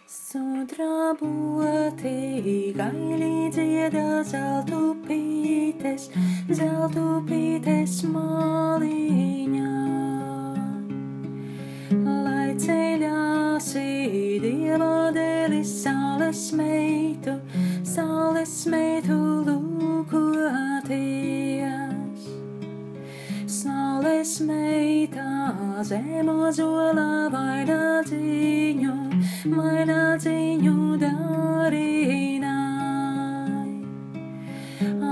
Sudraboti gaili dziedā zeltu pītes maliņā. Lai ceļāsi Dieva dēļ saules meitu lūkoties. Saules meitā zemo zola vaina dziņu darīnai.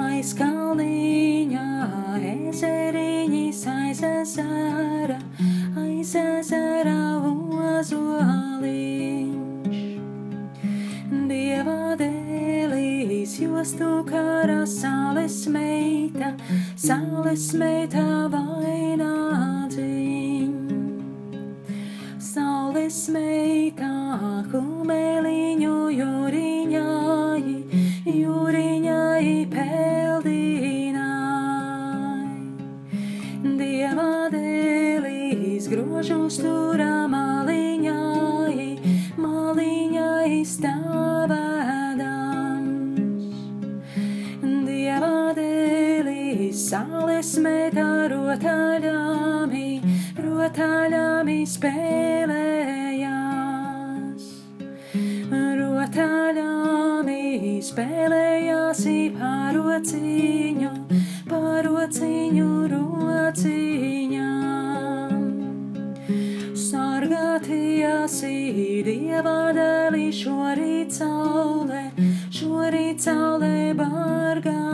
Aiz kalniņa ezeriņas aiz ezera ozoliņš. Dieva dēlis jostu kara saules meita vaina dziņ. Saules meita kumeliņu jūriņai peldinai. Dieva dēlis grožus turā maliņai stāvēdams. Dieva dēlis saules meita rotaļami spēlējās. Rotaļami spēlējās parociņu rociņām. Sargāties Dieva dēli šorīt saule bargalēts.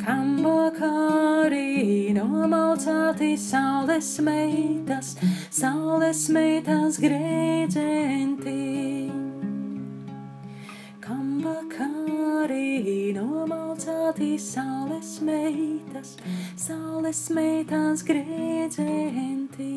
Kam vakarī nomalcāti saules meitas grēdzenti. Kam vakarī nomalcāti saules meitas grēdzenti.